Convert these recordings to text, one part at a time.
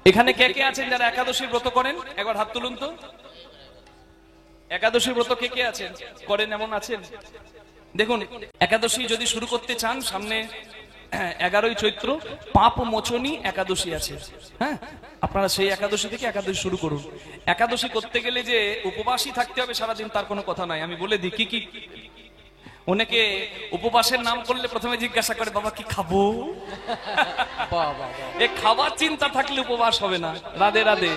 এখানে কে কে আছেন যারা একাদশীর ব্রত করেন? একবার হাত তুলুন তো। একাদশীর ব্রত কে কে আছেন করেন, এমন আছেন? দেখুন, একাদশী যদি শুরু করতে চান, সামনে 11ই চৈত্র পাপ মোচনী একাদশী আছে। হ্যাঁ, আপনারা সেই একাদশী থেকে একাদশী শুরু করুন। একাদশী করতে গেলে যে উপবাসী থাকতে হবে সারাদিন, তার কোনো কথা নাই। আমি বলে দিই কি কি। অনেকে উপবাসের নাম করলে প্রথমে জিজ্ঞাসা করে, বাবা কি খাবো? এ খাবার চিন্তা থাকলে উপবাস হবে না। রাধে রাধে।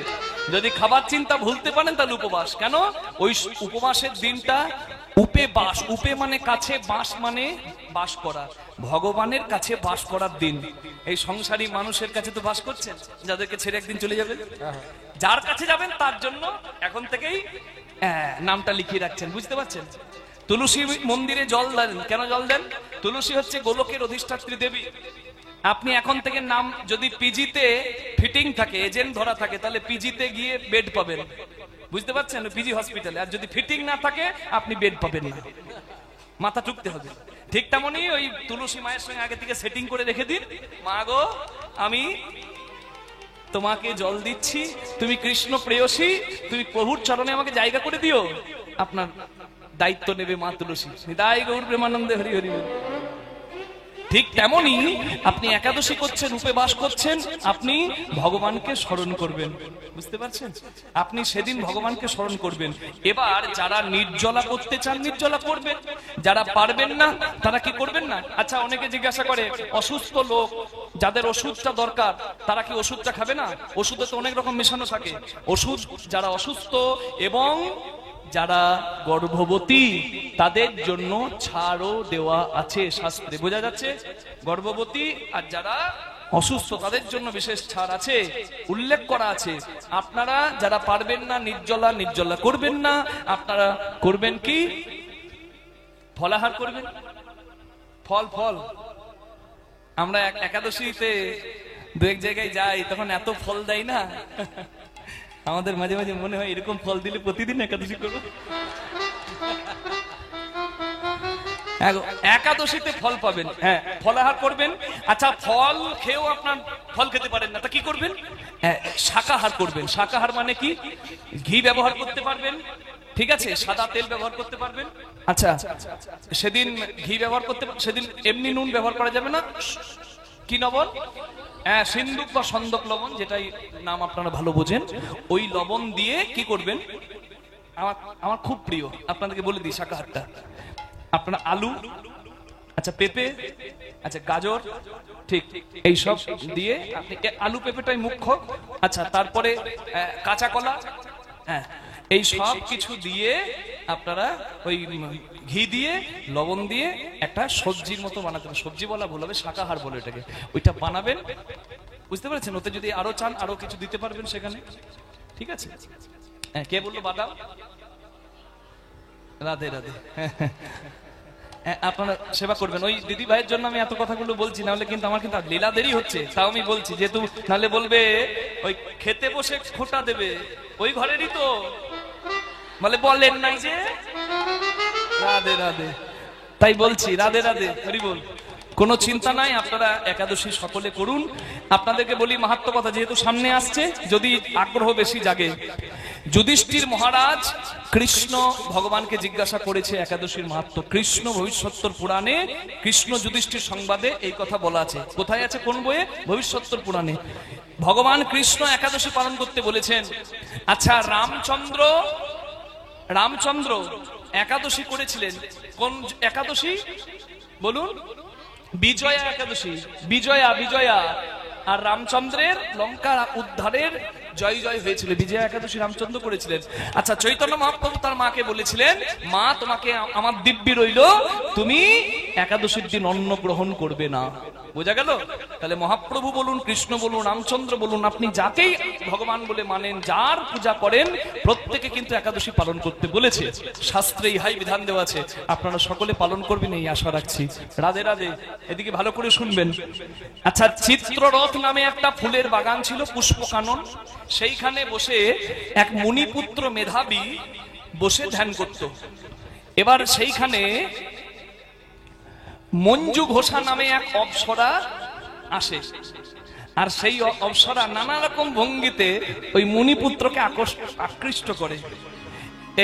যদি খাবার চিন্তা ভুলতে পারেন তাহলে উপবাস। কেন? ওই উপবাসের দিনটা উপে বাস, উপে মানে কাছে, বাস মানে বাস করা, ভগবানের কাছে বাস করার দিন। এই সংসারী মানুষের কাছে তো বাস করছেন, যাদেরকে ছেড়ে একদিন চলে যাবেন। যার কাছে যাবেন তার জন্য এখন থেকেই নামটা লিখিয়ে রাখছেন, বুঝতে পারছেন? তুলসী মন্দিরে জল দেন। কেন জল দেন? তুলসী হচ্ছে গোলকের অধিষ্ঠাত্রী দেবী। আপনি এখন থেকে নাম, যদি পিজিতে ফিটিং থাকে, এজেন্ট ধরা থাকে, তাহলে পিজিতে গিয়ে বেড পাবেন, বুঝতে পারছেন? পিজি হসপিটালে। আর যদি ফিটিং না থাকে আপনি বেড পাবেন না, মাথা টুকতে হবে। ঠিক তেমনই ওই তুলসী মায়ের সঙ্গে আগে থেকে সেটিং করে রেখে দিন। মা গো, আমি তোমাকে জল দিচ্ছি, তুমি কৃষ্ণ প্রেয়সী, তুমি প্রভুর চরণে আমাকে জায়গা করে দিও। আপনার দায়িত্ব নেবে মা তুলসী। নিতাই গৌর প্রেমানন্দে হরি হরি। ঠিক তেমনি আপনি একাদশী করছেন, উপবাস করছেন, আপনি ভগবানকে স্মরণ করবেন, বুঝতে পারছেন? আপনি সেদিন ভগবানকে স্মরণ করবেন। এবার যারা নির্জলা করতে চান নির্জলা করবেন, যারা পারবেন না তারা কি করবেন না। আচ্ছা, অনেকে জিজ্ঞাসা করে, অসুস্থ লোক যাদের ওষুধটা দরকার তারা কি ওষুধটা খাবে না? ওষুধে তো অনেক রকম মেশানো থাকে। ওষুধ যারা অসুস্থ এবং যারা গর্ভবতী তাদের জন্য ছাড়ও দেওয়া আছে শাস্ত্রে, বোঝা যাচ্ছে? গর্ভবতী আর যারা অসুস্থ তাদের জন্য বিশেষ ছাড় আছে, উল্লেখ করা আছে। আপনারা যারা পারবেন না নির্জলা, নির্জলা করবেন না। আপনারা করবেন কি? ফলাহার করবেন। ফল ফল আমরা একাদশীতে দু এক জায়গায় যাই, তখন এত ফল দেয় না, আমাদের মাঝে মাঝে মনে হয় এরকম ফল দিলে প্রতিদিন একাদশী করবো। একাদশীতে ফল পাবেন, হ্যাঁ, ফলাহার করবেন। আচ্ছা, ফল খেয়েও আপনার ফল খেতে পারেন না, তা কি করবেন? শাকাহার করবেন। শাকাহার মানে কি? ঘি ব্যবহার করতে পারবেন, ঠিক আছে, সাদা তেল ব্যবহার করতে পারবেন। আচ্ছা, সেদিন ঘি ব্যবহার করতে, সেদিন এমনি নুন ব্যবহার করা যাবে না। কি লবণ? সিন্দুক বা সন্দক লবণ, যেটাই নাম আপনারা ভালো বোঝেন, ওই লবণ দিয়ে কি করবেন? আমার খুব প্রিয়, আপনাদেরকে বলে দিই শাকাহারটা। আপনারা আলু, আচ্ছা পেঁপে, আচ্ছা গাজর, ঠিক এই সব দিয়ে আপনি, আলু পেঁপেটাই মুখ্য। আচ্ছা, তারপরে কাঁচা কলা, হ্যাঁ, এই সব কিছু দিয়ে আপনারা ওই ঘি দিয়ে লবণ দিয়ে একটা সবজির মতো বানাতে হবে। সবজি বলা ভুল হবে, শাকাহার বলে এটাকে। ওইটা বানাবেন, বুঝতে পেরেছেন? ওতে যদি আরো চান আরো কিছু দিতে পারবেন সেখানে, ঠিক আছে? কে বললো বাদাম? রাধে রাধে। আপনারা সেবা করবেন। ওই দিদি ভাইয়ের জন্য আমি এত কথাগুলো বলছি, না হলে কিন্তু আমার কিন্তু লীলা দেরি হচ্ছে, তাও আমি বলছি, যেহেতু নাহলে বলবে ওই খেতে বসে খোঁটা দেবে, ওই ঘরেরই তো বলে, বলেন নাই যে। রাধে রাধে, তাই বলছি রাধে রাধে, হরি বল। কোনো চিন্তা নাই, আপনারা একাদশী সকলে করুন। আপনাদেরকে বলি মাহাত্ম্য কথা, যেহেতু সামনে আসছে, যদি আগ্রহ বেশি জাগে। যুধিষ্ঠির মহারাজ কৃষ্ণ ভগবানকে জিজ্ঞাসা করেছে একাদশীর মাহাত্ম্য। কৃষ্ণ ভবিষ্যত্তর পুরাণে, কৃষ্ণ যুধিষ্ঠির সংবাদে এই কথা বলা আছে। কোথায় আছে? কোন বইয়ে? ভবিষ্যত্তর পুরাণে। ভগবান কৃষ্ণ একাদশী পালন করতে বলেছেন। আচ্ছা, রামচন্দ্র একাদশী করেছিলেন। কোন একাদশী বলুন? বিজয়া একাদশী। বিজয়া। আর রামচন্দ্রের লঙ্কা উদ্ধারের জয় জয় হয়েছিল, বিজয়া একাদশী রামচন্দ্র করেছিলেন। আচ্ছা, চৈতন্য মহাপ্রভু তার মাকে বলেছিলেন, মা তোমাকে আমার দিব্যি রইল, তুমি একাদশীর দিন অন্ন গ্রহণ করবে না। বোঝা গেল? তাহলে মহাপ্রভু বলুন, কৃষ্ণ বলুন, রামচন্দ্র বলুন, আপনি যাকেই ভগবান বলে মানেন, যার পূজা করেন, প্রত্যেকে কিন্তু একাদশী পালন করতে বলেছে। শাস্ত্রে ইহাই বিধান দেওয়া আছে। আপনারা সকলে পালন করবেন এই আশা রাখছি। রাধে রাধে। এদিকে ভালো করে শুনবেন। আচ্ছা, চিত্ররথ নামে একটা ফুলের বাগান ছিল, পুষ্পকানন। সেইখানে বসে এক মুনিপুত্র মেধাবী বসে ধ্যান করত। এবার সেইখানে মঞ্জু ঘোষা নামে এক অপ্সরা আসে। আর সেই অপ্সরা নানা রকম ভঙ্গিতে ওই মুনিপুত্রকে আকৃষ্ট করে।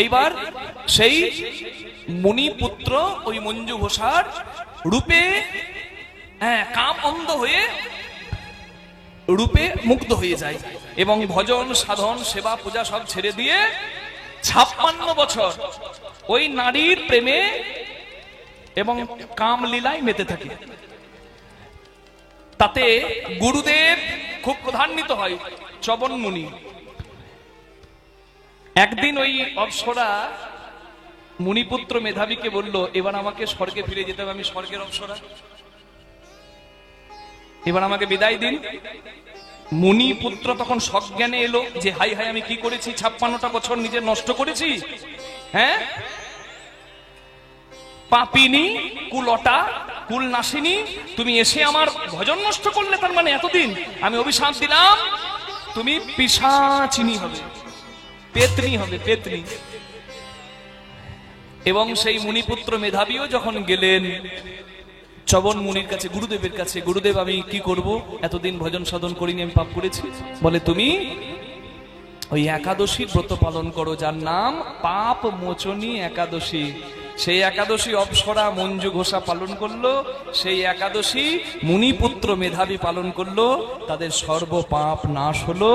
এইবার সেই মুনিপুত্র ওই মঞ্জু ঘোষার রূপে কাম অন্ধ হয়ে রূপে মুগ্ধ হয়ে যায় এবং ভজন সাধন সেবা পূজা সব ছেড়ে দিয়ে 56 বছর ওই নারীর প্রেমে এবং কাম লীলায় মেতে থাকে। তাতে গুরুদেব খুব প্রধান্বিত হয়, চবন মুনি। একদিন ওই অপ্সরা মুনিপুত্র মেধাবীকে বলল, এবার আমাকে স্বর্গে ফিরে যেতে হবে, আমি স্বর্গের অপ্সরা, এবার আমাকে বিদায় দিন। মুনিপুত্র তখন সজ্ঞানে এলো যে হাই হাই আমি কি করেছি, 56টা বছর নিজের নষ্ট করেছি, হ্যাঁ, পাপিনী কুলটা কুল নাসিনী, তুমি এসে আমার ভজন নষ্ট করলে, তার মানে এতদিন আমি অভিশাপ দিলাম তুমি পিশাচিনী হবে, পেতনি হবে, পেতনি। এবং সেই মুনিপুত্র মেধাবীও যখন গেলেন চবন মুনির কাছে, গুরুদেবের কাছে, গুরুদেব আমি কি করব, এতদিন ভজন সাধন করিনি, আমি পাপ করেছি। বলে তুমি ওই একাদশীর ব্রত পালন করো, যার নাম পাপ মোচনী একাদশী। সেই একাদশী অপ্সরা মঞ্জু ঘোষা পালন করলো, সেই একাদশী মুনিপুত্র মেধাবী পালন করলো, তাদের সর্ব পাপ নাশ হলো,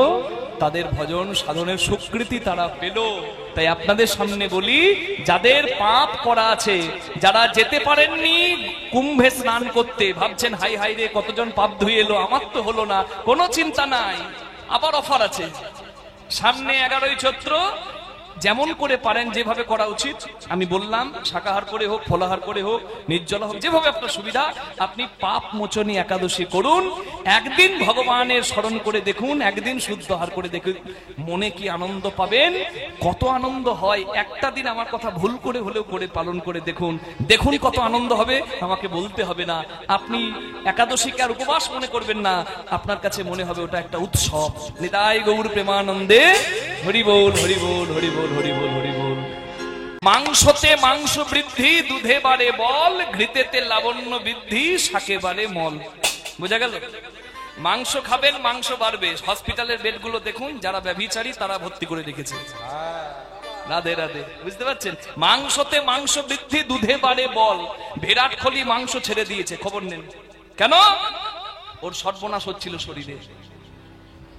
তাদের ভজন সাধনের স্বীকৃতি তারা পেল। তাই আপনাদের সামনে বলি, যাদের পাপ করা আছে, যারা যেতে পারেননি কুম্ভে স্নান করতে, ভাবছেন হাই হাই রে কতজন পাপ ধুয়ে এলো, আমার তো হলো না, কোনো চিন্তা নাই, আবার অফার আছে সামনে 11ই চৈত্র। যেমন করে পারেন, যেভাবে করা উচিত আমি বললাম, শাকাহার করে হোক, ফলাহার করে হোক, নির্জলা হোক, যেভাবে আপনার সুবিধা, আপনি পাপ মোচনী একাদশী করুন। একদিন ভগবানের স্মরণ করে দেখুন, একদিন শুদ্ধ আহার করে দেখুন, মনে কি আনন্দ পাবেন, কত আনন্দ হয়। একটা দিন আমার কথা ভুল করে হলেও করে পালন করে দেখুন, দেখুন কত আনন্দ হবে। আমাকে বলতে হবে না, আপনি একাদশীকে আর উপবাস মনে করবেন না, আপনার কাছে মনে হবে ওটা একটা উৎসব। নিতাই গৌর প্রেমানন্দে হরি বল, হরি বল, হরি বল, হরি বল, হরি বল। মাংসতে মাংস বৃদ্ধি, দুধে বাড়ে বল, ঘৃতেতে লাবণ্য বৃদ্ধি, শাকে বাড়ে মল। বোঝা গেল? মাংস খাবেন, মাংস বাড়বে। হসপিটালের বেডগুলো দেখুন, যারা ব্যভিচারী তারা ভর্তি করে রেখেছে। রাধে রাধে, বুঝতে পারছেন? মাংসতে মাংস বৃদ্ধি, দুধে বাড়ে বল। বিরাট কোহলি মাংস ছেড়ে দিয়েছে, খবর নেন কেন? ওর সর্বনাশ হচ্ছিল শরীরে।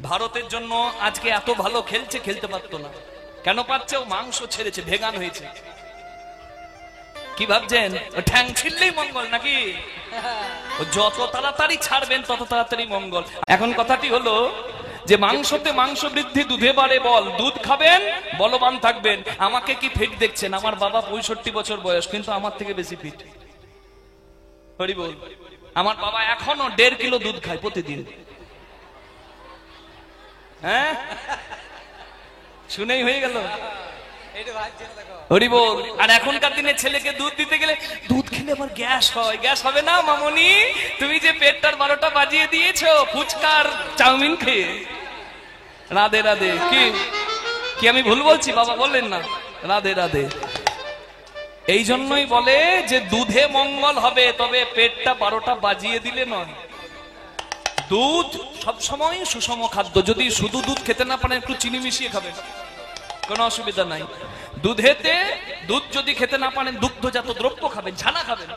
ভারতের জন্য আজকে এত ভালো খেলছে, খেলতে পারতো না। কেন পাচ্ছে? ও মাংস ছেড়েছে, ভেগান হয়েছে। কি ভাবছেন ও ঠ্যাং ছিললেই মঙ্গল নাকি? ও যত তাড়াতাড়ি ছাড়বেন তত তাড়াতাড়ি মঙ্গল। এখন কথাটি হলো যে মাংসতে মাংস বৃদ্ধি, দুধে বাড়ে বল। দুধ খাবেন, বলবান থাকবেন। আমাকে কি ফিট দেখছেন? আমার বাবা 65 বছর বয়স, কিন্তু আমার থেকে বেশি ফিট। হরি বল। আমার বাবা এখনো 1.5 কিলো দুধ খায় প্রতিদিন। হ্যাঁ, শুনেই হয়ে গেল। হরি বল। আর এখনকার দিনে ছেলেকে দুধ দিতে গেলে, দুধ খেলে আবার গ্যাস হয়। গ্যাস হবে না মামনি, তুমি যে পেটটার 12টা বাজিয়ে দিয়েছো ফুচকার চাউমিন খেয়ে। রাধে রাধে। কি কি আমি ভুল বলছি? বাবা বললেন না? রাধে রাধে। এই জন্যই বলে যে দুধে মঙ্গল হবে, তবে পেটটা 12টা বাজিয়ে দিলে নয়। দুধ সবসময় সুষম খাদ্য। যদি শুধু দুধ খেতে না পারেন, একটু চিনি মিশিয়ে খাবেন, কোনো অসুবিধা নাই। দুধেতে দুধ যদি খেতে না পারেন, দুগ্ধজাত দ্রব্য খাবেন, ছানা খাবেন,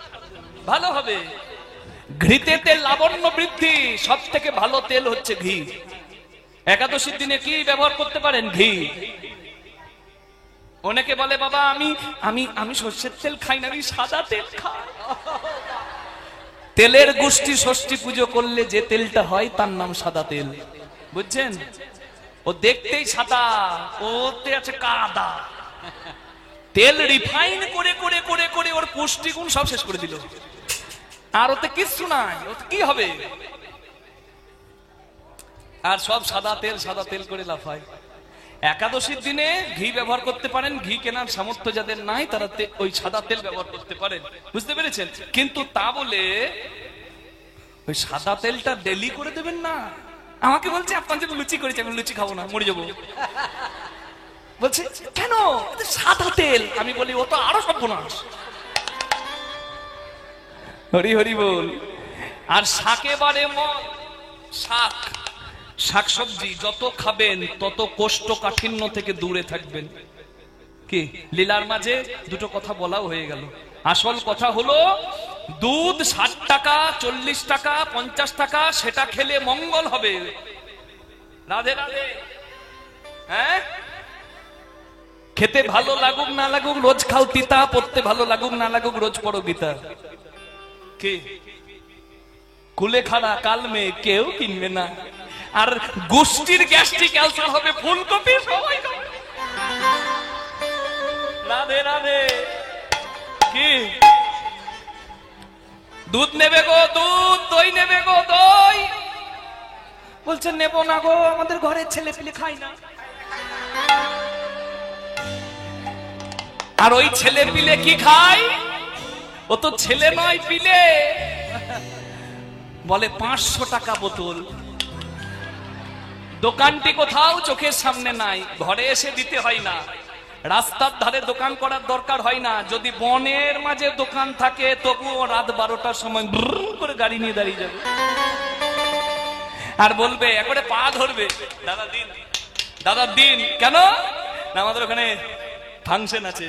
ভালো হবে। ঘৃতেতে লাবণ্য বৃদ্ধি, সব থেকে ভালো তেল হচ্ছে ঘি। একাদশীর দিনে কি ব্যবহার করতে পারেন? ঘি। অনেকে বলে বাবা আমি আমি আমি সর্ষের তেল খাই না, আমি সাদা তেল খাই। তেলের গোষ্ঠী ষষ্ঠী পুজো করলে যে তেলটা হয় তার নাম সাদা তেল, বুঝছেন? ও দেখতেই সাদা, ওতে আছে কাদা। তেল রিফাইন করে করে করে করে ওর পুষ্টিগুণ সব শেষ করে দিল। আর ওতে কিছু নাই, ওতে কি হবে? আর সব সাদা তেল করে লাফায়। একাদশীর দিনে ঘি ব্যবহার করতে পারেন। ঘি কেনার সামর্থ্য যাদের নাই, তারা ওই সাদা তেল ব্যবহার করতে পারেন, বুঝতে পেরেছেন? কিন্তু তা বলে ওই সাদা তেলটা ডেলি করে দেবেন না। আমাকে বলছে আপনার জন্য লুচি করেছি, আমি লুচি খাবো না, মরে যাবো। বলছে কেন? সাদা তেল। আমি বলি ও তো আরো সর্বনাশ। হরি হরি বল। আর শাকে বাড়ে মল। শাক শাকসবজি যত খাবেন তত কোষ্ঠকাঠিন্য থেকে দূরে থাকবেন। কি লীলার মাঝে দুটো কথা বলাও হয়ে গেল। আসল কথা হলো দুধ 60 টাকা 40 টাকা 50 টাকা, সেটা খেলে মঙ্গল হবে। রাধে রাধে। হ্যাঁ, খেতে ভালো লাগুক না লাগুক রোজ খাও তিতা, পড়তে ভালো লাগুক না লাগুক রোজ পড়ো গীতা। কি কুলেখাড়া কাল মে কেউ কিনবে না, আর গোষ্ঠীর গ্যাস্ট্রিক আলসার হবে ফুলকপি সবাই খাবে। রাধে রাধে। কি দুধ নেবে গো দুধ, দই নেবে গো দই, বলছেন নেব না গো আমাদের ঘরের ছেলে পেলে খায় না। আর ওই ছেলে পিলে কি খায়? ও তো ছেলে নয় পিলে। বলে 500 টাকা বোতল। দোকানটি কোথাও চোখের সামনে নাই, ঘরে এসে দিতে হয় না, রাস্তার ধারে দোকান করার দরকার হয় না। যদি বনের মাঝে দোকান থাকে তবুও রাত 12টার সময় করে গাড়ি নিয়ে দাঁড়িয়ে যাবে আর বলবে একবারে পা ধরবে, দাদা দিন দাদা দিন। কেন না আমাদের ওখানে ফাংশন আছে,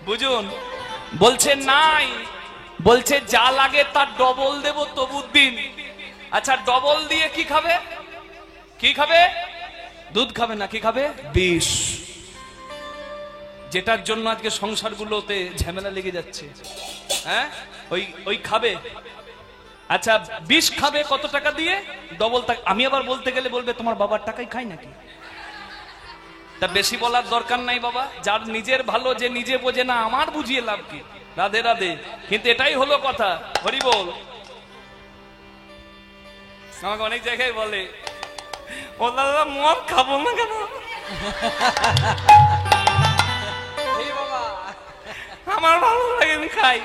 বুঝুন। বলছে নাই, বলছে যা লাগে তার ডবল দেব তবু দিন। আচ্ছা ডবল দিয়ে কি খাবে? কি খাবে? দুধ খাবে না, কি খাবে? বিষ, যেটার জন্য আজকে সংসারগুলোতে ঝামেলা লেগে যাচ্ছে। হ্যাঁ, ওই খাবে। আচ্ছা বিষ খাবে কত টাকা দিয়ে? ডবল। আমি আবার বলতে গেলে বলবে তোমার বাবার টাকাই খাই নাকি? তা বেশি বলার দরকার নাই বাবা, যার নিজের ভালো যে নিজে বোঝে না আমার বুঝিয়ে লাভ কি? রাধে রাধে। কিন্তু এটাই হলো কথা। হরি বল। আমাকে অনেক জায়গায় বলে ও দাদা মদ খাবো না কেন? আমার ভালো লাগে আমি খাই।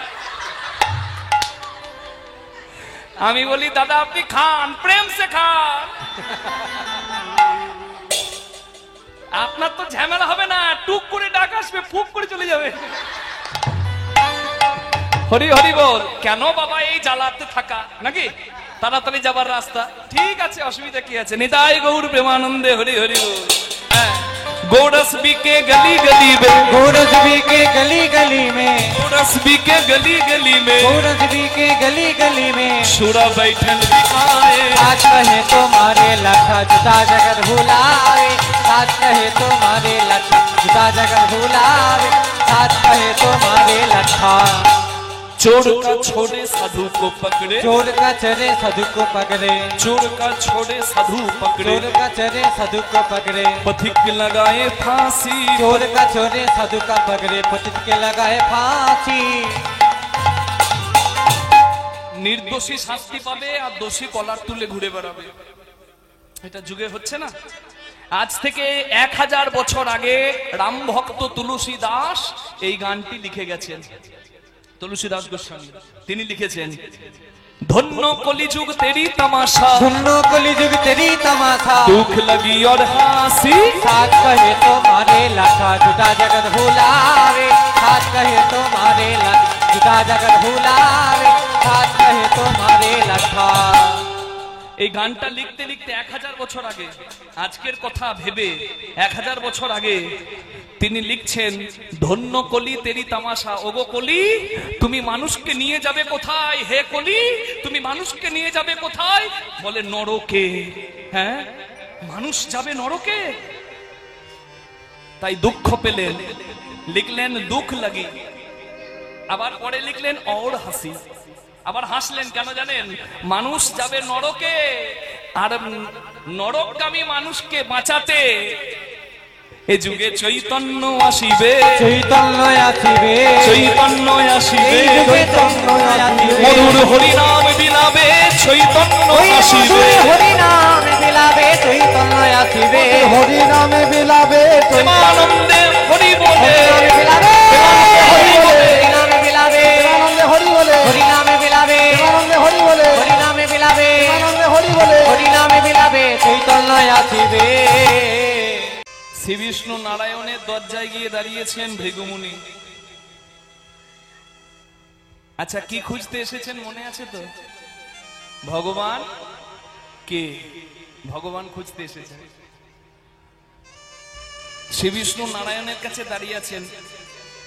আমি বলি দাদা আপনি খান, প্রেম সে খান, আপনার তো ঝামেলা হবে না, টুক করে ডাক আসবে, ফুক করে চলে যাবে। হরি হরি বল। কেন বাবা এই জ্বালাতে থাকা নাকি? তাড়াতাড়ি যাবার রাস্তা। ঠিক আছে, অসুবিধা কি আছে? নিতাই গৌর প্রেমানন্দে হরি হরি বল। गोरस बिके गली गली में, गोरस बिके गली गली में, गोरस बिके गली गली में, गोरस बिके गली गली में। सुरा बैठन बिकाए, आज कहे तुम्हारे लखा जुदा जगत भुलावे, आज कहे तुम्हारे लखा जुदा जगत भुलावे, आज कहे तुम्हारे लखा। चोर का छोड़े साधु को पकड़े, चोर का चरे साधु को पकड़े, चोर का छोड़े साधु पकड़े, चोर का चरे साधु को पकड़े, पथिक लगाए फांसी, चोर का छोरे साधु का पकड़े, पतित के लगाए फांसी। निर्दोषी শাস্তি পাবে আর দোষী কলার তুলে ঘুরে বেড়াবে। এটা যুগে হচ্ছে না? আজ থেকে 1000 বছর আগে রাম ভক্ত তুলসী দাস এই গানটি লিখে গেছেন। তুলসীদাস গোস্বামী তিনি লিখেছেন, ধন্য কলিযুগ তেরি तमाशा, धन्य कलिजुग तेरी तमाशा, दुख लगी और हासी, साथ कहे तुम्हारे लखा जुदा जगत भुलावे, साथ कहे तुम्हारे लखा जुदा जगत भुलावे, साथ कहे तुम्हारे लखा। এই গানটা লিখতে লিখতে 1000 বছর আগে, আজকের কথা ভেবে 1000 বছর আগে তিনি লিখছেন, ধন্য কলি তেরি তামাশা। ওগো কলি তুমি মানুষকে নিয়ে যাবে কোথায়? হে কলি তুমি মানুষকে নিয়ে যাবে কোথায়? বলে নরকে। হ্যাঁ, মানুষ যাবে নরকে। তাই দুঃখ পেলেন, লিখলেন দুঃখ লাগি। আবার পরে লিখলেন और হাসি। আবার হাসলেন কেন জানেন? মানুষ যাবে নরকে, আর নরকগামী মানুষকে বাঁচাতে এ যুগে চৈতন্য আসিবে, চৈতন্য আসিবে, চৈতন্য আসিবে, চৈতন্য আসিবে, মধুর হরিনাম বিলাবে চৈতন্য আসিবে, হরিনাম বিলাবে চৈতন্য আসিবে, হরিনামে বিলাবে প্রেমানন্দে হরি বলে, বিলাবে হরি বলে, হরিনামে বিলাবে, আনন্দে হরি বলে, হরিনামে বিলাবে, আনন্দে হরি বলে, হরিনামে বিলাবে, আনন্দে হরি বলে, হরিনামে বিলাবে চৈতন্য আসিবে। শ্রী বিষ্ণু নারায়ণের দরজায় গিয়ে দাঁড়িয়েছেন ভৃগুমুনি। আচ্ছা কি খুঁজতে এসেছেন মনে আছে তো? ভগবান কে? ভগবান খুঁজতে এসেছেন। শ্রী বিষ্ণু নারায়ণের কাছে দাঁড়িয়ে আছেন।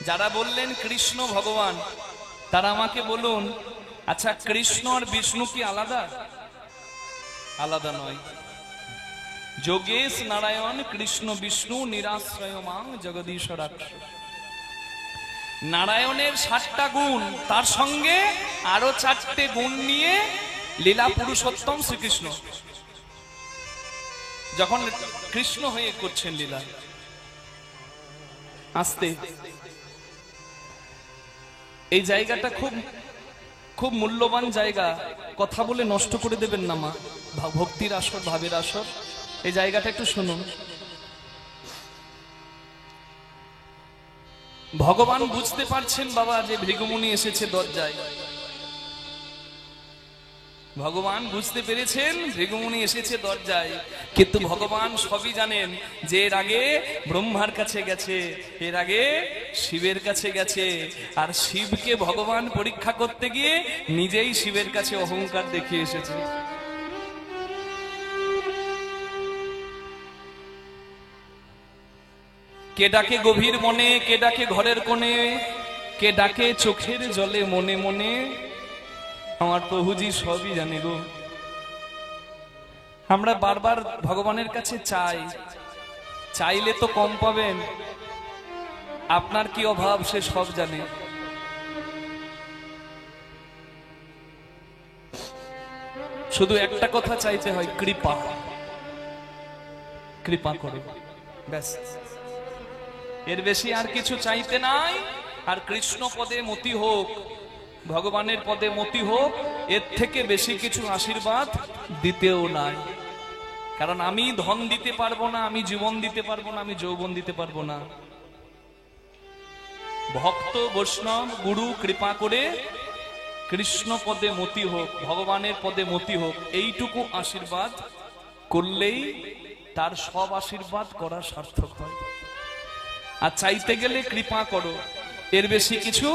যারা বললেন কৃষ্ণ ভগবান, তারা আমাকে বলুন, আচ্ছা কৃষ্ণ আর বিষ্ণু কি আলাদা? আলাদা নয়। যোগেশ নারায়ণ কৃষ্ণ বিষ্ণু নিরাশ্রয় মাং জগদীশ্বরাক্ষ। নারায়ণের 7টা গুণ, তার সঙ্গে আরো 4টে গুণ নিয়ে লীলা পুরুষোত্তম শ্রীকৃষ্ণ যখন কৃষ্ণ হয়ে করছেন লীলা। আস্তে, এই জায়গাটা খুব খুব মূল্যবান জায়গা, কথা বলে নষ্ট করে দেবেন না মা। ভক্তির আসর, ভাবের আসর, এই জায়গাটা একটু শুনুন। ভগবান বুঝতে পারছেন বাবা যে ভৃগুমুনি এসেছে দরজায়। ভগবান বুঝতে পেরেছেন ভৃগুমুনি এসেছে দরজায়, কিন্তু ভগবান সবই জানেন যে এর আগে ব্রহ্মার কাছে গেছে, এর আগে শিবের কাছে গেছে, আর শিবকে ভগবান পরীক্ষা করতে গিয়ে নিজেই শিবের কাছে অহংকার দেখিয়ে এসেছে। কে ডাকে গভীর মনে, কে ডাকে ঘরের কোণে, কে ডাকে চোখের জলে মনে মনে, আমার প্রভুজি সবই জানে গো। আমরা বারবার ভগবানের কাছে চাই, চাইলে তো কম পাবেন। আপনার কি অভাব সে সব জানে। শুধু একটা কথা চাইতে হয়, কৃপা, কৃপা করে, ব্যাস। এর বেশি আর কিছু চাইতে নাই। আর কৃষ্ণ পদে মতি হোক, ভগবানের পদে মতি হোক, এর থেকে বেশি কিছু আশীর্বাদ দিতেও নাই। কারণ আমি ধন দিতে পারবো না, আমি জীবন দিতে পারবো না, আমি যৌবন দিতে পারবো না। ভক্ত বৈষ্ণব গুরু কৃপা করে কৃষ্ণ পদে মতি হোক, ভগবানের পদে মতি হোক, এইটুকু আশীর্বাদ করলেই তার সব আশীর্বাদ করা সার্থক হয়। আর চাইতে গেলে কৃপা করো, এর বেশি কিছু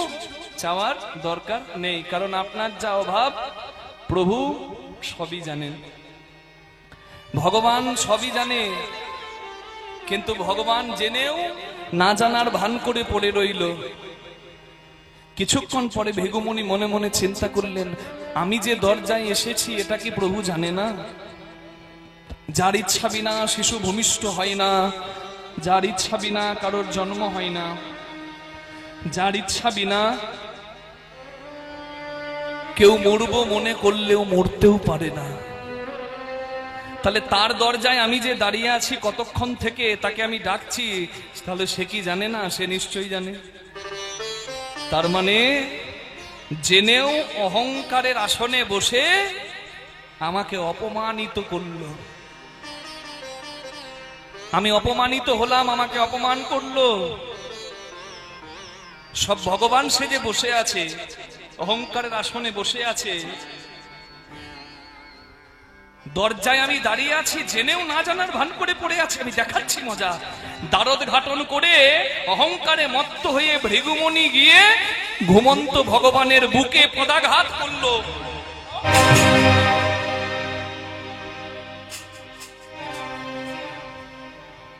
চাওয়ার দরকার নেই। কারণ আপনার যা অভাব প্রভু সবই জানেন, ভগবান সবই জানে। কিন্তু ভগবান জেনেও না জানার ভান করে পড়ে রইল। কিছুক্ষণ পরে ভৃগুমুনি মনে মনে চিন্তা করলেন, আমি যে দরজায় এসেছি এটা কি প্রভু জানে না? যার ইচ্ছা বিনা শিশু ভূমিষ্ঠ হয় না, যার ইচ্ছা বিনা কারোর জন্ম হয় না, যার ইচ্ছা বিনা কেউ মরবো মনে করলেও মরতেও পারে না। তাহলে তার দরজায় আমি যে দাঁড়িয়ে আছি কতক্ষণ থেকে, তাকে আমি ডাকছি, তাহলে সে কি জানে না? সে নিশ্চয়ই জানে। তার মানে জেনেও অহংকারের আসনে বসে আমাকে অপমানিত করলো। আমি অপমানিত হলাম, আমাকে অপমান করলো। সব ভগবান সেজে বসে আছে, অহংকারের আসনে বসে আছে। দরজায় আমি দাঁড়িয়ে আছি, জেনেও না জানার ভান করে পড়ে আছে। আমি দেখাচ্ছি মজা। দ্বারদ ঘাটন করে অহংকারে মত্ত হয়ে ভৃগুমুনি গিয়ে ঘুমন্ত ভগবানের বুকে পদাঘাত করলো।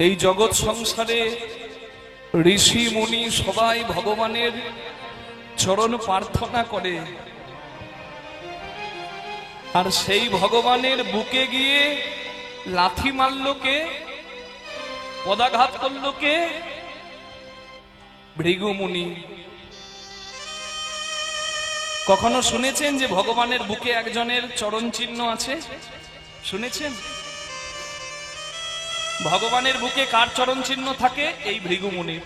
এই জগৎ সংসারে ঋষি মুনি সবাই ভগবানের চরণ প্রার্থনা করে, আর সেই ভগবানের বুকে গিয়ে লাথি মারল কে? পদাঘাত করল কে? ভৃগুমুনি। কখনো শুনেছেন যে ভগবানের বুকে একজনের চরণ চিহ্ন আছে? শুনেছেন? ভগবানের বুকে কার চরণ চিহ্ন থাকে? এই ভৃগুমুনির।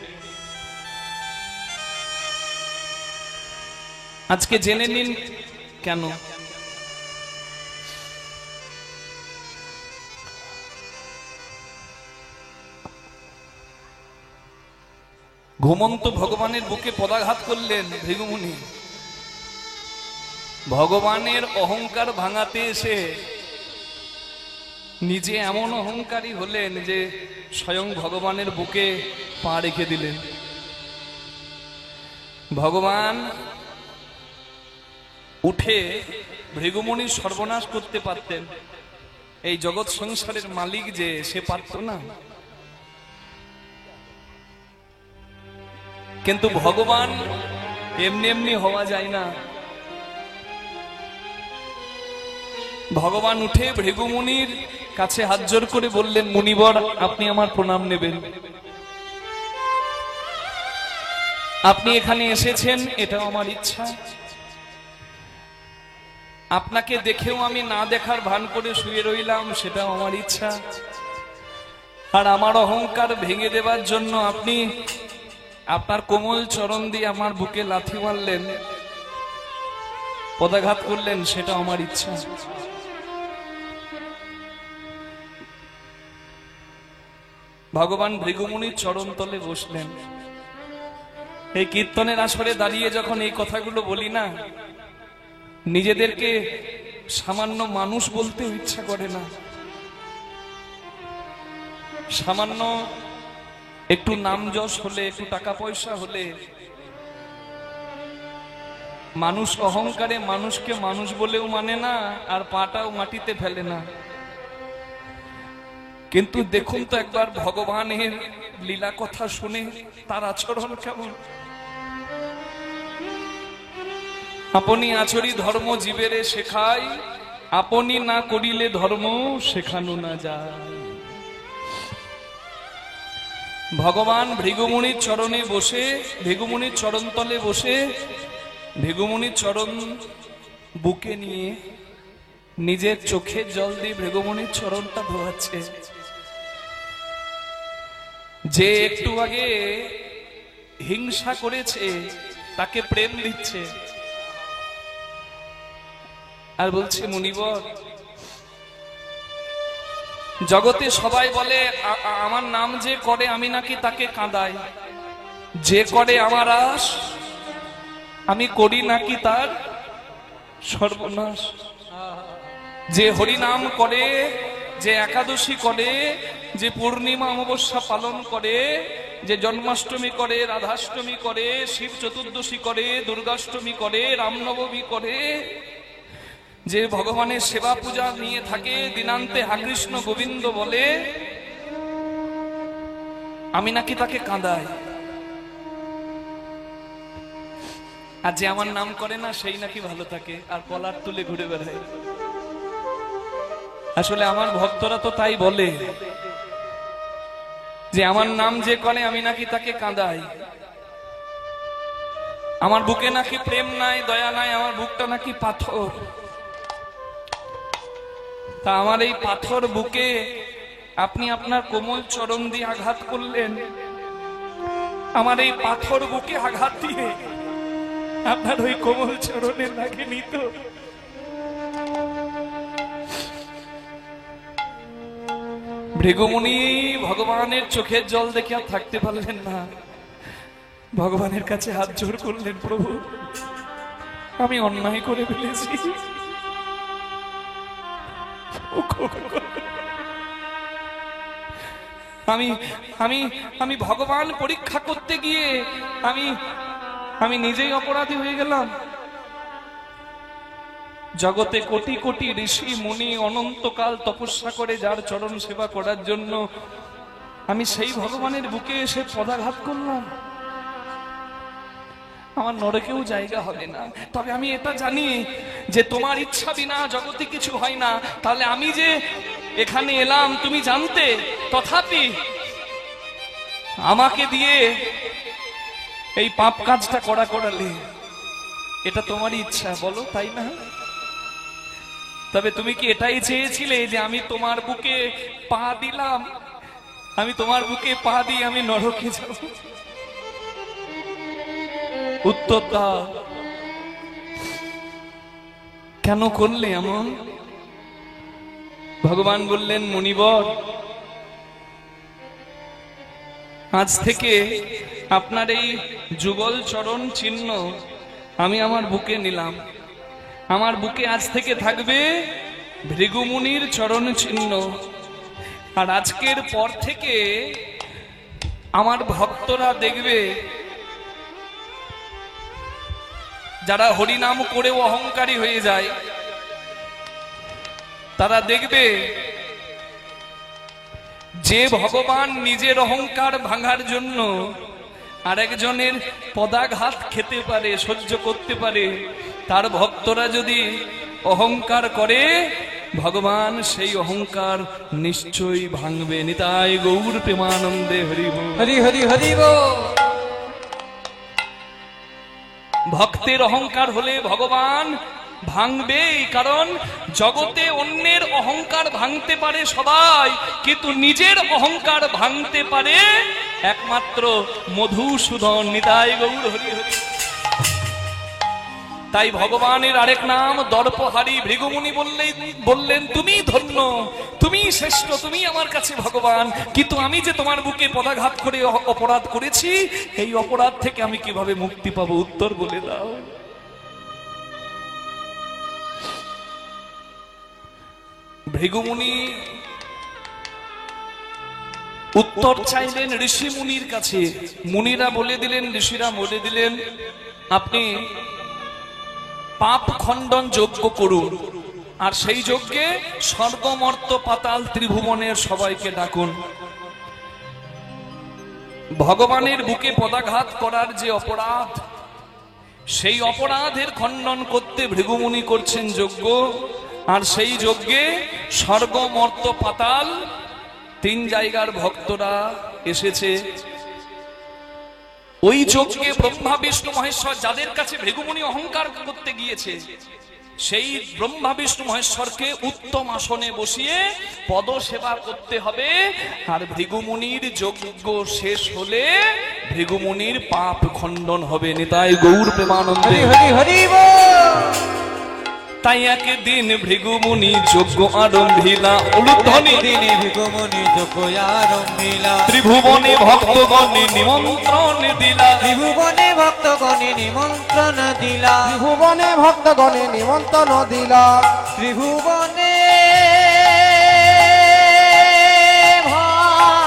আজকে জেনে নিন কেন। ঘুমন্ত ভগবানের বুকে পদাঘাত করলেন ভৃগুমুনি। ভগবানের অহংকার ভাঙাতে এসে নিজে এমন অহংকারী হলেন যে স্বয়ং ভগবানের বুকে পা রেখে দিলেন। ভগবান উঠে ভৃগুমুনির সর্বনাশ করতে পারতেন। এই জগৎ সংসারের মালিক যে, সে পারত না? কিন্তু ভগবান এমনি এমনি হওয়া যায় না। ভগবান উঠে ভৃগুমুনির কাছে হাত জোর করে বললেন, মুনিবর আপনি আমার প্রণাম নেবেন। আপনি এখানে এসেছেন, এটাও আমার ইচ্ছা। আপনাকে দেখেও আমি না দেখার ভান করে শুয়ে রইলাম, সেটাও আমার ইচ্ছা। আর আমার অহংকার ভেঙে দেবার জন্য আপনি আপনার কোমল চরণ দিয়ে আমার বুকে লাথি মারলেন, পদাঘাত করলেন, সেটা আমার ইচ্ছা। ভগবান ভৃগুমুনির চরণ তলে বসলেন। এই কীর্তনের আসরে দাঁড়িয়ে যখন এই কথাগুলো বলি না, নিজেদেরকে সামান্য মানুষ বলতে ইচ্ছা করে না। সামান্য একটু নাম যশ হলে, একটু টাকা পয়সা হলে মানুষ অহংকারে মানুষকে মানুষ বলেও মানে না, আর পাটাও মাটিতে ফেলে না। কিন্তু দেখুন তো একবার ভগবানের লীলা কথা শুনে তার আচরণ কেমন। আপনি আচরি ধর্ম জীবেরে শেখাই, আপনি না করিলে ধর্ম শেখানো না যায়। ভগবান ভৃগুমুনির চরণে বসে, ভৃগুমুনির চরণ তলে বসে, ভৃগুমুনির চরণ বুকে নিয়ে নিজের চোখের জল দিয়ে ভৃগুমুনির চরণটা ধোয়াচ্ছে। যে একটু আগে হিংসা করেছে তাকে প্রেম দিচ্ছে, আর বলছে, মুনিবর জগতে সবাই বলে আমার নাম যে করে আমি নাকি তাকে কাঁদাই, যে করে আমার আশ আমি করি নাকি তার সর্বনাশ। যে হরিনাম করে, যে একাদশী করে, যে পূর্ণিমা অমাবস্যা পালন করে, যে জন্মাষ্টমী করে, রাধাষ্টমী করে, শিব চতুর্দশী করে, দুর্গাষ্টমী করে, রামনবমী করে, যে ভগবানের সেবা পূজা নিয়ে থাকে, দিনান্তে হা কৃষ্ণ গোবিন্দ বলে, আমি নাকি তাকে কাঁদাই। আর যে আমার নাম করে না সেই নাকি ভালো থাকে আর কলার তুলে ঘুরে বেড়ায়। আসলে আমার ভক্তরা তো তাই বলে যে আমার নাম যে করে আমি নাকি তাকে কাঁদাই, আমার বুকে নাকি প্রেম নাই, দয়া নাই, আমার বুকটা নাকি পাথর। তা আমার এই পাথর বুকে আপনি আপনার কোমল চরণ দিয়ে আঘাত করলেন। আমার এই পাথর বুকে আঘাত দিয়ে আপনার ওই কোমল চরণে লাগেনি তো? ভৃগুমুনি ভগবানের চোখের জল দেখে আর থাকতে পারলেন না, ভগবানের কাছে হাত জোড় করলেন, প্রভু আমি অন্যায় করে ফেলেছি, আমি আমি আমি ভগবান পরীক্ষা করতে গিয়ে আমি নিজেই অপরাধী হয়ে গেলাম। জগতে কোটি কোটি ঋষি মুনি অনন্তকাল তপস্যা করে যার চরণ সেবা করার জন্য আমি সেই ভগবানের বুকে এসে পদাঘাত করলাম। আমার নরকেও জায়গা হবে না। তবে আমি এটা জানি যে তোমার ইচ্ছা বিনা জগতে কিছু হয় না। তাহলে আমি যে এখানে এলাম তুমি জানতে, তথাপি আমাকে দিয়ে এই পাপ কাজটা করালে এটা তোমারই ইচ্ছা, বলো তাই না? তবে তুমি কি এটাই চেয়েছিলে যে আমি তোমার বুকে পা দিলাম, আমি তোমার বুকে পা দিয়ে আমি নরকে যাব? উত্তর দাও, কেন করলে এমন? ভগবান বললেন, মুনিবর আজ থেকে আপনার এই যুগল চরণ চিহ্ন আমি আমার বুকে নিলাম। আমার বুকে আজ থেকে থাকবে ভৃগুমুনির চরণ চিহ্ন। আর আজকের পর থেকে আমার ভক্তরা দেখবে যারা হরিনাম করেও অহংকারী হয়ে যায়, তারা দেখবে যে ভগবান নিজের অহংকার ভাঙার জন্য আরেকজনের পদাঘাত খেতে পারে, সহ্য করতে পারে, তার ভক্তরা যদি অহংকার করে, ভগবান সেই অহংকার নিশ্চয়ই ভাঙবে। নিতাই গৌর প্রেমানন্দে হরি বল। হরি হরি হরি বল। ভক্তের অহংকার হলে ভগবান ভাঙবেই, কারণ জগতে অন্যের অহংকার ভাঙতে পারে সবাই, কিন্তু নিজের অহংকার ভাঙতে পারে একমাত্র মধুসূদন। নিতাই গৌর হরি হরি। তাই ভগবানের আরেক নাম দর্পহারী। ভৃগুমুনি বললেন তুমি ধন্য, তুমি শ্রেষ্ঠ, তুমি আমার কাছে ভগবান, কিন্তু আমি যে তোমার বুকে পদাঘাত করে অপরাধ করেছি, এই অপরাধ থেকে আমি কিভাবে মুক্তি পাবো, উত্তর বলে দাও। ভৃগুমুনি উত্তর চাইলেন ঋষি মুনির কাছে। মুনিরা বলে দিলেন, ঋষিরা বলে দিলেন, আপনি পাপ খণ্ডন যজ্ঞ করুন, আর সেই যজ্ঞে স্বর্গ মর্ত পাতাল ত্রিভুবনের সবাইকে ডাকুন। ভগবানের বুকে পদাঘাত করার যে অপরাধ, সেই অপরাধের খণ্ডন করতে ভৃগুমুনি করছেন যজ্ঞ, আর সেই যজ্ঞে স্বর্গ মর্ত পাতাল তিন জায়গার ভক্তরা এসেছে। ওই যজ্ঞে ব্রহ্মা বিষ্ণু মহেশ্বর, যাদের কাছে ভৃগুমুনি অহংকার করতে গিয়েছে, সেই ব্রহ্মা বিষ্ণু মহেশ্বরকে উত্তম আসনে বসিয়ে পদ সেবা করতে হবে। আর ভৃগুমুনির যজ্ঞ শেষ হলে ভৃগুমুনির পাপ খণ্ডন হবে। নিতাই গৌর প্রেমানন্দে হরি হরি বল। তাই একদিন ভৃগুমুনি যজ্ঞ আরম্ভিলা, উলুধ্বনি দিনে ভৃগুমুনি যজ্ঞ আরম্ভিলা, ত্রিভুবনে ভক্তগণে নিমন্ত্রণ দিলা, ত্রিভুবনে ভক্তগণে নিমন্ত্রণ দিলা, ত্রিভুবনে ভক্তগণে নিমন্ত্রণ দিলা, ত্রিভুবনে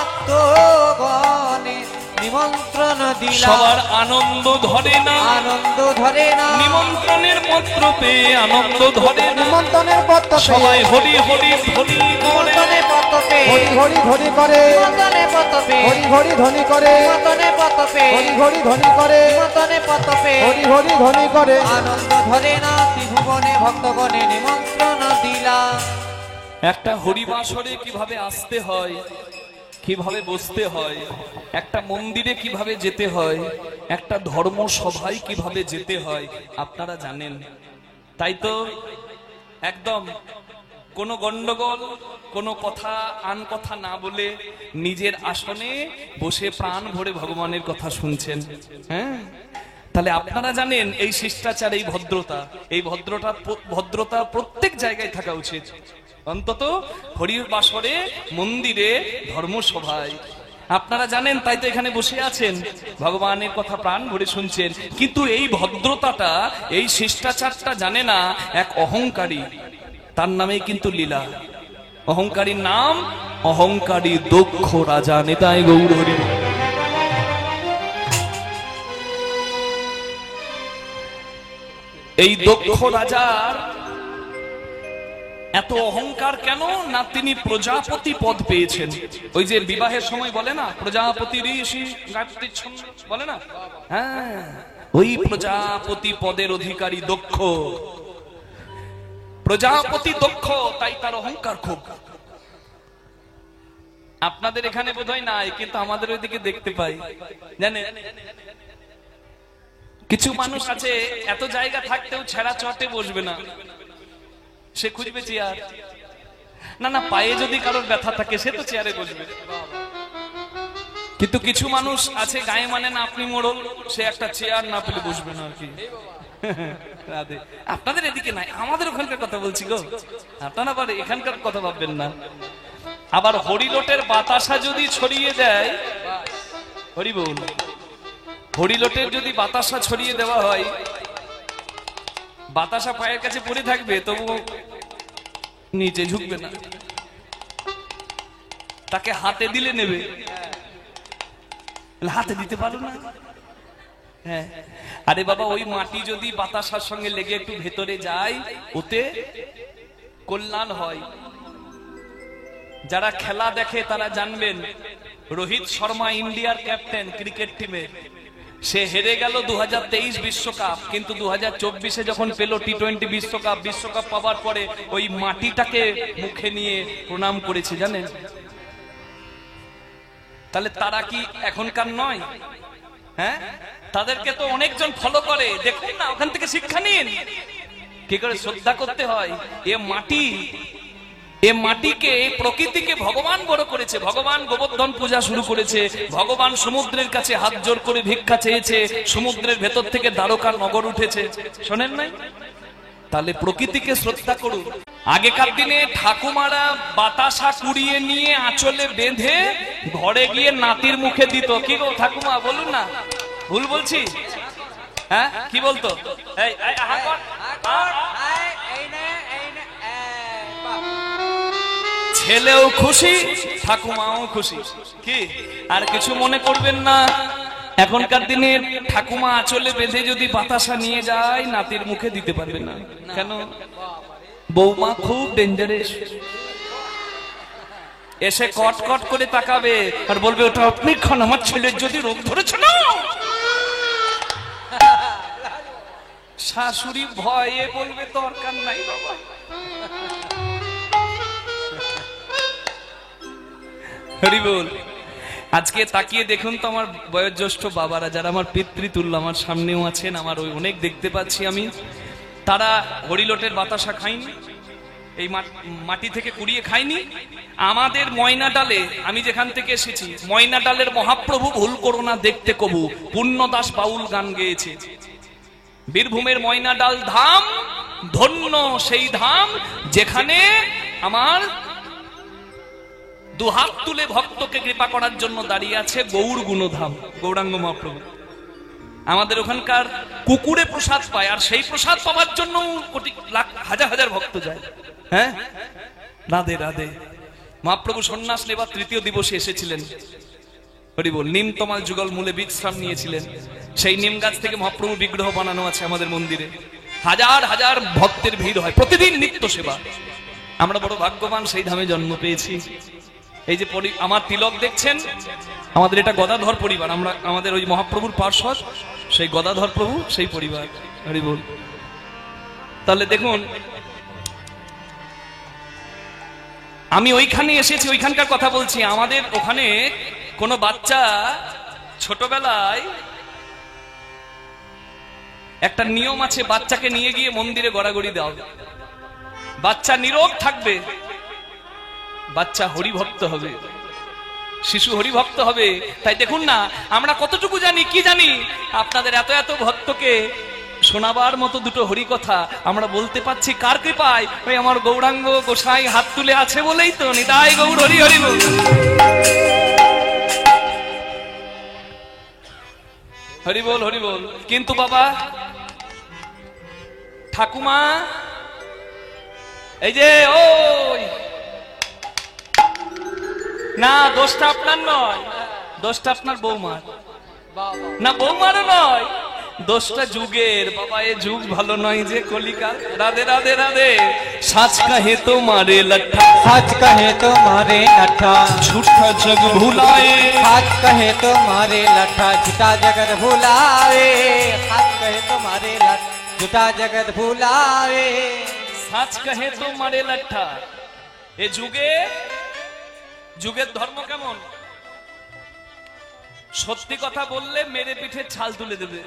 ভক্তগণে নিমন্ত্রণ দিলা। সবার আনন্দ ধরে না, আনন্দ ধরে না, নিমন্ত্রণের পত্র পেয়ে আনন্দ ধরে না, নিমন্ত্রণের পত্র সবাই হরি হরি ধ্বনি করে, নিমন্ত্রণে পত্র পেয়ে, হরি হরি ধ্বনি করে, নিমন্ত্রণে পত্র পেয়ে, হরি হরি ধ্বনি করে, নিমন্ত্রণে পত্র পেয়ে, হরি হরি ধ্বনি করে, নিমন্ত্রণে পত্র পেয়ে, হরি হরি ধ্বনি করে, আনন্দ ধরে না, ত্রিভুবনে ভক্তগণে নিমন্ত্রণ দিলা। একটা হরিবাসরে কিভাবে আসতে হয়, কিভাবে বসতে হয়, একটা মন্দিরে কিভাবে যেতে হয়, একটা ধর্ম সভায় কিভাবে যেতে হয়, আপনারা জানেন। তাই তো একদম কোনো গন্ডগোল, কোনো কথা আন কথা না বলে নিজের আসনে বসে প্রাণ ভরে ভগবানের কথা শুনছেন। হ্যাঁ, তাহলে আপনারা জানেন এই শিষ্টাচার, এই ভদ্রতা প্রত্যেক জায়গায় থাকা উচিত, অন্তত হরির বাসরে, মন্দিরে, ধর্মসভায়। আপনারা জানেন, তাই তো এখানে বসে আছেন, ভগবানের কথা প্রাণ ভরে শুনছেন, কিন্তু এই ভদ্রতাটা, এই শিষ্টাচারটা জানে না এক অহংকারী, তার নামেই কিন্তু লীলা। অহংকারীর নাম অহংকারী দক্ষ রাজা। নিতাই গৌর হরি। এই দক্ষ রাজার এত অহংকার কেন? না তিনি প্রজাপতি পদ পেয়েছেন। ওই যে বিবাহের সময় বলে না, প্রজাপতি ঋষি গায়ত্রী ছন্দ বলে না, হ্যাঁ, ওই প্রজাপতি পদের অধিকারী দক্ষ, প্রজাপতি দক্ষ, তাই তার অহংকার খুব। আপনাদের এখানে বোধহয় নাই, কিন্তু আমাদের ওইদিকে দেখতে পাই। জানেন, কিছু মানুষ আছে এত জায়গা থাকতেও ছেঁড়া চটে বসবে না, সে খুঁজবে চেয়ার। না, পায়ে যদি কারোর ব্যথা থাকে সে তো চেয়ারে বসবে। কিন্তু কিছু মানুষ আছে গায়ে মানে না, আপনি মোড়ল, সে একটা চেয়ার না পেলে বসবে না আর কি। আপনাদের এদিকে নাই, আমাদের ওখানকার কথা বলছি গো, আপনারা আবার এখানকার কথা ভাববেন না। আবার হরিলোটের বাতাসা যদি ছড়িয়ে দেয়, হরি বল, হরিলোটের যদি বাতাসা ছড়িয়ে দেওয়া হয়, বাতাসা পায়ের কাছে পড়ে থাকবে, তবু নিচে ঝুঁকবে না, তাকে হাতে দিলে নেবে। হাতে দিতে পারো না, হ্যাঁ, আরে বাবা ওই মাটি যদি বাতাসার সঙ্গে লেগে একটু ভেতরে যায় ওতে কল্যাণ হয়। যারা খেলা দেখে তারা জানবেন, রোহিত শর্মা ইন্ডিয়ার ক্যাপ্টেন ক্রিকেট টিমের, সে হেরে গেল 2023 বিশ্বকাপ, কিন্তু 2024-এ যখন পেল টি-20 বিশ্বকাপ পাওয়ার পরে ওই মাটিটাকে মুখে নিয়ে প্রণাম করেছে, জানেন? তাহলে তারা কি এখনকার নয়? হ্যাঁ, তাদেরকে তো অনেকজন ফলো করে, দেখুন না, ওখান থেকে শিক্ষা নিন কি করে শ্রদ্ধা করতে হয়। এ মাটিকে, প্রকৃতিকে ভগবান বড় করেছে। ভগবান গোবর্ধন পূজা শুরু করেছে, ভগবান সমুদ্রের কাছে হাত জোর করে ভিক্ষা চেয়েছে, সমুদ্রের ভেতর থেকে দ্বারকা নগর উঠেছে, শোনেন নাই? তাহলে প্রকৃতিকে শ্রদ্ধা করুন। আগেকার দিনে ঠাকুমারা বাতাসা কুড়িয়ে নিয়ে আঁচলে বেঁধে ঘরে গিয়ে নাতির মুখে দিত। কি গো ঠাকুমা, বলুন না, ভুল বলছি? হ্যাঁ, কি বলতো? ছেলেও খুশি, ঠাকুমাও খুশি। কি আর কিছু মনে করবেন না, এখনকার দিনে ঠাকুমা আঁচলে বেঁধে যদি বাতাসা নিয়ে যায় নাতির মুখে দিতে পারবে না। কেন? বৌমা খুব ডেঞ্জারাস, এসে কট কট করে তাকাবে আর বলবে, ওটা আপনি খান, আমার ছেলের যদি রোগ ধরেছে না। শাশুড়ি ভয়ে বলবে, দরকার নাই বাবা। হরি বল। আজকে তাকিয়ে দেখুন তো আমার বয়োজ্যেষ্ঠ বাবারা, যারা আমার পিতৃতুল্য, আমার সামনেও আছেন, আমার ওই অনেক দেখতে পাচ্ছি আমি, তারা হরিলোটের বাতাসা খায়নি, এই মাটি থেকে কুড়িয়ে খায়নি। আমাদের ময়না ডালে, আমি যেখান থেকে এসেছি, ময়না ডালের মহাপ্রভু ভুল করো না দেখতে কবু, পূর্ণদাস বাউল গান গেয়েছে। বীরভূমের ময়না ডাল ধাম, ধন্য সেই ধাম যেখানে আমার দুহাত তুলে ভক্তকে কৃপা করার জন্য দাঁড়িয়ে আছে গৌর গুণধাম, গৌরাঙ্গ মহাপ্রভু। আমাদের ওখানকার কুকুরে প্রসাদ পায়, আর সেই প্রসাদ পাওয়ার জন্য কোটি লাখ হাজার হাজার ভক্ত যায়। হ্যাঁ, রাধে রাধে। মহাপ্রভু সন্ন্যাস নেবার তৃতীয় দিবসে এসেছিলেন, হরি বল। নিমতমাল যুগল মূলে বিশ্রাম নিয়েছিলেন। সেই নিম গাছ থেকে মহাপ্রভু বিগ্রহ বানানো আছে আমাদের মন্দিরে, হাজার হাজার ভক্তের ভিড় হয় প্রতিদিন, নিত্য সেবা। আমরা বড় ভাগ্যবান, সেই ধামে জন্ম পেয়েছি। এই যে আমার তিলক দেখছেন, আমাদের এটা গদাধর পরিবার, আমরা আমাদের ওই মহাপ্রভুর পার্শ্বদ সেই গদাধর প্রভু, সেই পরিবার, হরি বল। তাহলে দেখুন, আমি ওইখানে এসেছি, ওইখানকার কথা বলছি। আমাদের ওখানে কোনো বাচ্চা ছোটবেলায় একটা নিয়ম আছে, বাচ্চাকে নিয়ে গিয়ে মন্দিরে গড়াগড়ি দেওয়া হবে। বাচ্চা নীরব থাকবে, বাচ্চা হরিভক্ত হবে, শিশু হরিভক্ত হবে। তাই দেখুন না, আমরা কতটুকু জানি, কি জানি, আপনাদের এত এত ভক্তকে শোনাবার মতো দুটো হরি কথা আমরা বলতে পারছি কার কৃপায়? ওই আমার গৌরাঙ্গ গোসাই হাত তুলে আছে বলেই তো। নিতাই গৌর হরি হরি বল, হরি বল, হরি বল। কিন্তু বাবা ঠাকুমা, এই যে ওই না, দোষটা আপনার নয়, দোষটা আপনার বৌমার, না বৌমারও নয়, দোষটা যুগের। বাবা এ যুগ ভালো নয় যে কলিকাল। রাধে রাধে রাধে। সাচ কহে তো মারে লঠা, सच कहे तो मारे लठा, झूठा जग भुलाए, सच कहे तो मारे लठा, झूठा जगत भुलावे। सच कहे तो मारे लठा, झूठा जगत भुलावे। সাচ কহে তো মারে লঠা। এ যুগে, যুগের ধর্ম কেমন? সত্যি কথা বললে মেরে পিঠে ছাল তুলে দেবে,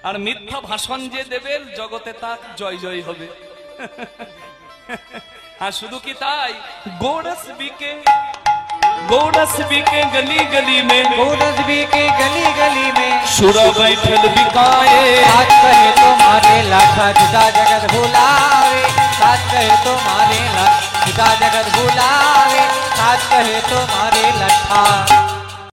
আর মিথ্যা ভাষণ যে দেবে জগতে তা জয় জয় হবে। আর শুধু কি তাই, গোরস বিকে, गोरस बिके गली गली में, गोरस बिके गली गली में, सुरा बैठल बिकाए। साच कहे तो मारे लाठा, झूठा जगत भुलावे। साच कहे तो मारे लाठा, झूठा जगत भुलावे। साच कहे तो मारे लठा।